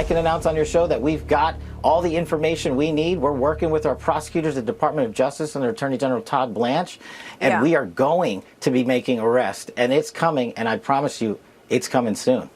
I can announce on your show that we've got all the information we need. We're working with our prosecutors at the Department of Justice and their Attorney General Todd Blanche, and we are going to be making arrests, and it's coming, and I promise you, it's coming soon.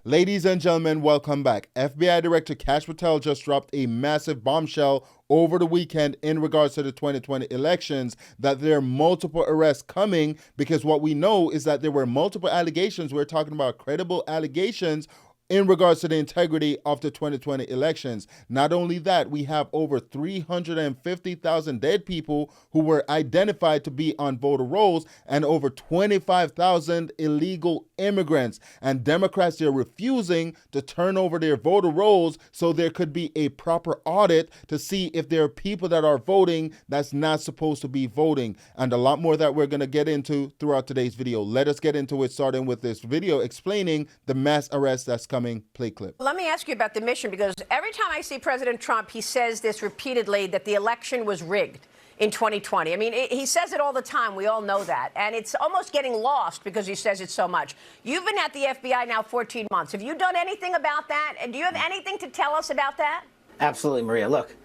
Ladies and gentlemen, welcome back. FBI Director Kash Patel just dropped a massive bombshell over the weekend in regards to the 2020 elections, that there are multiple arrests coming, because what we know is that there were multiple allegations. We're talking about credible allegations in regards to the integrity of the 2020 elections. Not only that, we have over 350,000 dead people who were identified to be on voter rolls and over 25,000 illegal immigrants. And Democrats, they're refusing to turn over their voter rolls so there could be a proper audit to see if there are people that are voting that's not supposed to be voting. And a lot more that we're going to get into throughout today's video. Let us get into it, starting with this video explaining the mass arrest that's coming. Play clip. Let me ask you about the mission, because every time I see President Trump, he says this repeatedly, that the election was rigged in 2020. I mean, he says it all the time. We all know that. And it's almost getting lost because he says it so much. You've been at the FBI now 14 months. Have you done anything about that? And do you have anything to tell us about that? Absolutely, Maria. Look,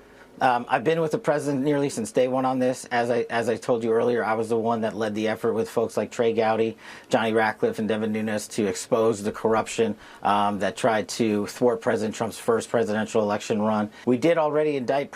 I've been with the president nearly since day one on this. As I told you earlier, I was the one that led the effort with folks like Trey Gowdy, Johnny Ratcliffe, and Devin Nunes to expose the corruption that tried to thwart President Trump's first presidential election run. We did already indict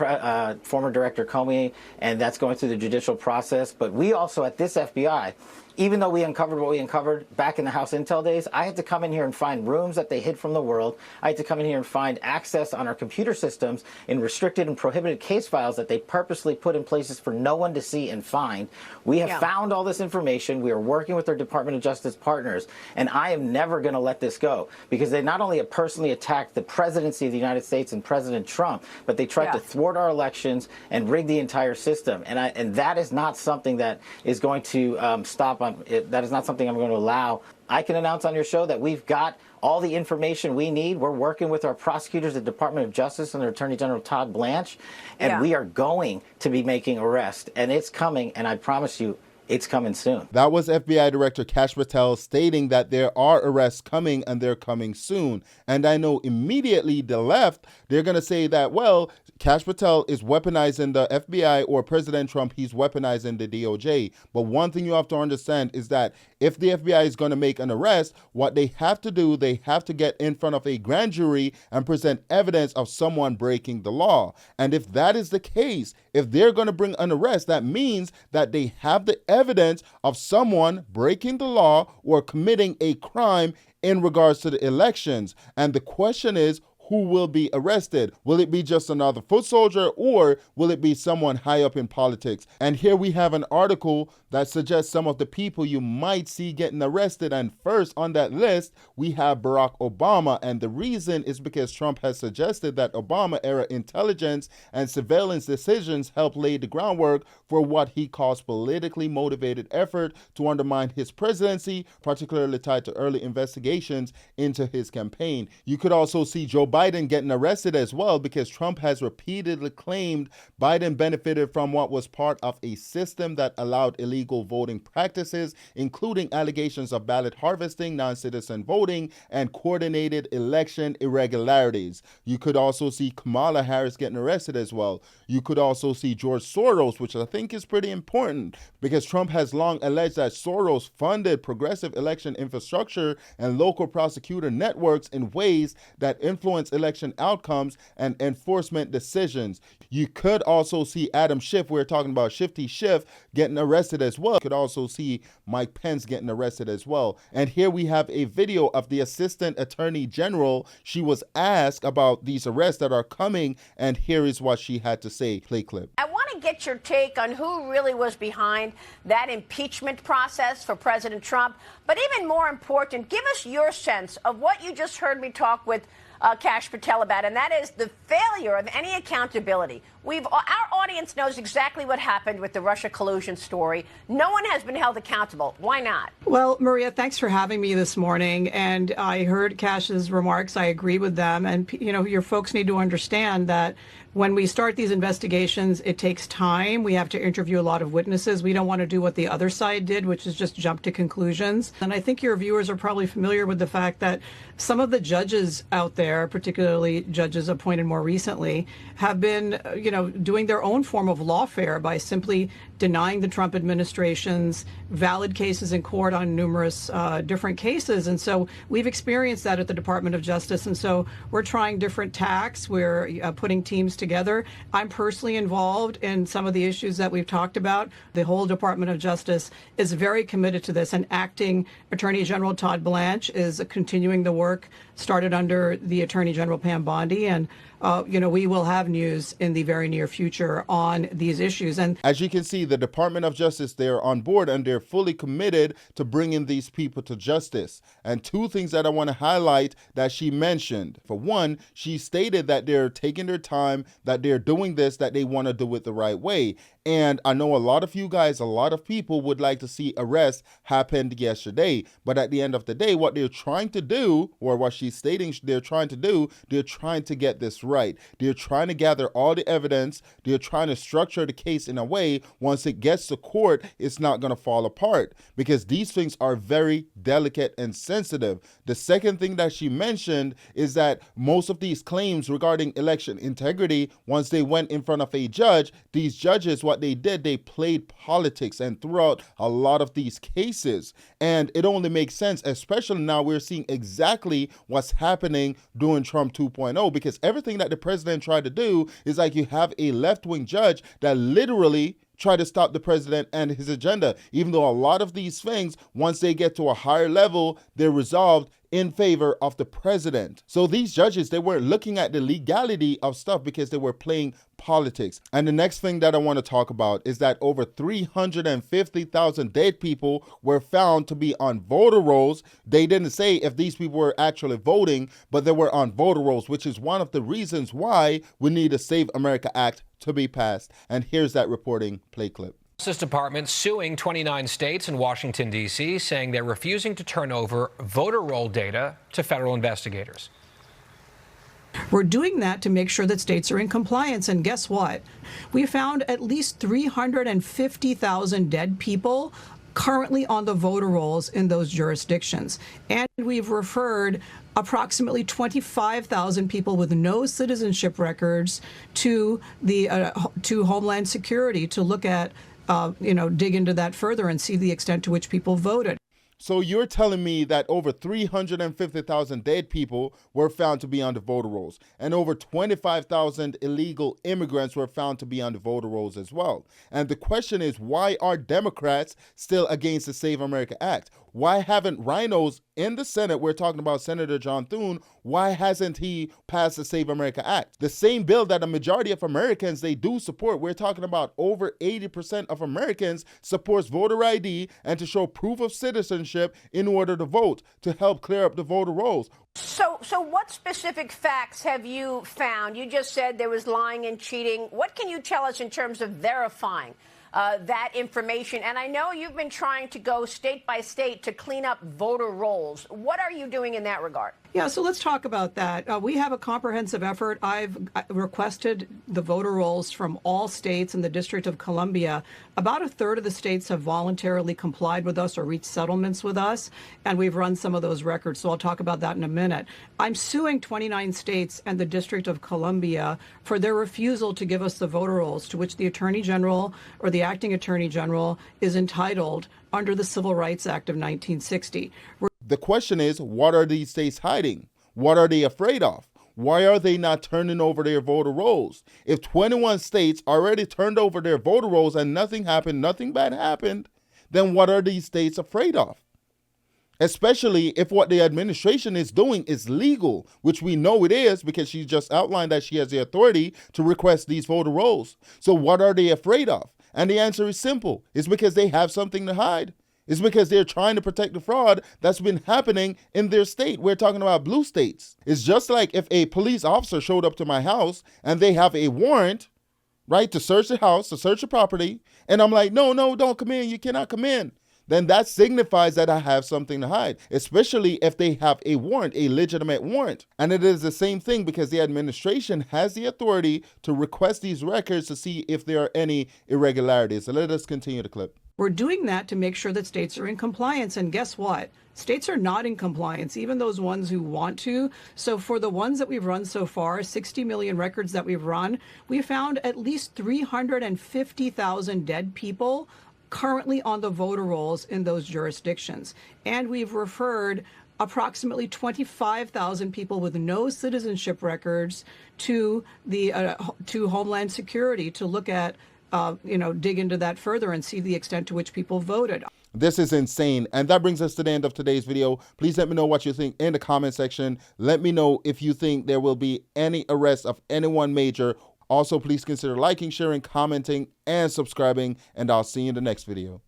former Director Comey, and that's going through the judicial process. But we also, at this FBI, even though we uncovered what we uncovered back in the House Intel days, I had to come in here and find rooms that they hid from the world. I had to come in here and find access on our computer systems in restricted and prohibited case files that they purposely put in places for no one to see and find. We have found all this information. We are working with our Department of Justice partners, and I am never going to let this go, because they not only have personally attacked the presidency of the United States and President Trump, but they tried to thwart our elections and rig the entire system. And that is not something that is going to stop. That is not something I'm going to allow. I can announce on your show that we've got all the information we need. We're working with our prosecutors at the Department of Justice and their Attorney General Todd Blanche, and we are going to be making arrests, and it's coming, and I promise you, it's coming soon. That was FBI Director Kash Patel stating that there are arrests coming and they're coming soon. And I know immediately the left, they're going to say that, well, Kash Patel is weaponizing the FBI, or President Trump, he's weaponizing the DOJ. But one thing you have to understand is that if the FBI is going to make an arrest, what they have to do, they have to get in front of a grand jury and present evidence of someone breaking the law. And if that is the case, if they're going to bring an arrest, that means that they have the evidence of someone breaking the law or committing a crime in regards to the elections. And the question is, who will be arrested? Will it be just another foot soldier, or will it be someone high up in politics? And here we have an article that suggests some of the people you might see getting arrested. And first on that list, we have Barack Obama. And the reason is because Trump has suggested that Obama-era intelligence and surveillance decisions helped lay the groundwork for what he calls politically motivated effort to undermine his presidency, particularly tied to early investigations into his campaign. You could also see Joe Biden getting arrested as well, because Trump has repeatedly claimed Biden benefited from what was part of a system that allowed illegal voting practices, including allegations of ballot harvesting, non-citizen voting, and coordinated election irregularities. You could also see Kamala Harris getting arrested as well. You could also see George Soros, which I think is pretty important, because Trump has long alleged that Soros funded progressive election infrastructure and local prosecutor networks in ways that influence election outcomes and enforcement decisions. You could also see Adam Schiff, we're talking about Shifty Schiff, getting arrested as well. You could also see Mike Pence getting arrested as well. And here we have a video of the Assistant Attorney General. She was asked about these arrests that are coming, and here is what she had to say. Play clip. I want to get your take on who really was behind that impeachment process for President Trump. But even more important, give us your sense of what you just heard me talk with Kash Patel about, and that is the failure of any accountability. Our audience knows exactly what happened with the Russia collusion story. No one has been held accountable. Why not? Well, Maria, thanks for having me this morning. And I heard Kash's remarks. I agree with them. And, your folks need to understand that when we start these investigations, it takes time. We have to interview a lot of witnesses. We don't want to do what the other side did, which is just jump to conclusions. And I think your viewers are probably familiar with the fact that some of the judges out there, particularly judges appointed more recently, have been, doing their own form of lawfare by simply denying the Trump administration's valid cases in court on numerous different cases. And so we've experienced that at the Department of Justice. And so we're trying different tacks. We're putting teams together. I'm personally involved in some of the issues that we've talked about. The whole Department of Justice is very committed to this, and Acting Attorney General Todd Blanche is continuing the work started under the Attorney General Pam Bondi. And we will have news in the very near future on these issues. And as you can see, the Department of Justice, they're on board and they're fully committed to bringing these people to justice. And two things that I want to highlight that she mentioned. For one, she stated that they're taking their time, that they're doing this, that they want to do it the right way. And I know a lot of you guys, a lot of people would like to see arrests happened yesterday. But at the end of the day, what they're trying to do, or what she's stating they're trying to do, they're trying to get this right. They're trying to gather all the evidence. They're trying to structure the case in a way, once it gets to court, it's not going to fall apart, because these things are very delicate and sensitive. The second thing that she mentioned is that most of these claims regarding election integrity, once they went in front of a judge, these judges, what they did, they played politics and threw out a lot of these cases. And it only makes sense, especially now we're seeing exactly what's happening during Trump 2.0, because everything that the president tried to do is like you have a left-wing judge that literally try to stop the president and his agenda, even though a lot of these things, once they get to a higher level, they're resolved in favor of the president. So these judges, they were looking at the legality of stuff because they were playing politics. And the next thing that I want to talk about is that over 350,000 dead people were found to be on voter rolls. They didn't say if these people were actually voting, but they were on voter rolls, which is one of the reasons why we need a Save America Act to be passed. And here's that reporting play clip. Justice Department suing 29 states and Washington, D.C., saying they're refusing to turn over voter roll data to federal investigators. we're doing that to make sure that states are in compliance. And guess what? We found at least 350,000 dead people currently on the voter rolls in those jurisdictions. And we've referred approximately 25,000 people with no citizenship records to the to Homeland Security to look at, dig into that further and see the extent to which people voted. So you're telling me that over 350,000 dead people were found to be on the voter rolls, and over 25,000 illegal immigrants were found to be on the voter rolls as well. And the question is, why are Democrats still against the Save America Act? Why haven't rhinos in the Senate, we're talking about Senator John Thune, why hasn't he passed the Save America Act? The same bill that a majority of Americans, they do support. We're talking about over 80% of Americans supports voter ID and to show proof of citizenship in order to vote, to help clear up the voter rolls. So what specific facts have you found? You just said there was lying and cheating. What can you tell us in terms of verifying that information? And I know you've been trying to go state by state to clean up voter rolls. What are you doing in that regard? Yeah, so let's talk about that. We have a comprehensive effort. I've requested the voter rolls from all states in the District of Columbia. About a third of the states have voluntarily complied with us or reached settlements with us, and we've run some of those records, so I'll talk about that in a minute. I'm suing 29 states and the District of Columbia for their refusal to give us the voter rolls, to which the Attorney General or the Acting Attorney General is entitled under the Civil Rights Act of 1960. The question is, what are these states hiding? What are they afraid of? Why are they not turning over their voter rolls? If 21 states already turned over their voter rolls and nothing happened, nothing bad happened, then what are these states afraid of? Especially if what the administration is doing is legal, which we know it is because she just outlined that she has the authority to request these voter rolls. So what are they afraid of? And the answer is simple. It's because they have something to hide. It's because they're trying to protect the fraud that's been happening in their state. We're talking about blue states. It's just like if a police officer showed up to my house and they have a warrant, right, to search the house, to search the property, and I'm like, no, don't come in, you cannot come in, then that signifies that I have something to hide, especially if they have a warrant, a legitimate warrant. And it is the same thing because the administration has the authority to request these records to see if there are any irregularities. So let us continue the clip. We're doing that to make sure that states are in compliance. And guess what? States are not in compliance, even those ones who want to. So for the ones that we've run so far, 60 million records that we've run, we found at least 350,000 dead people currently on the voter rolls in those jurisdictions. And we've referred approximately 25,000 people with no citizenship records to the to Homeland Security to look at dig into that further and see the extent to which people voted. This is insane. And that brings us to the end of today's video. Please let me know what you think in the comment section. Let me know if you think there will be any arrest of anyone major. Also, please consider liking, sharing, commenting, and subscribing. And I'll see you in the next video.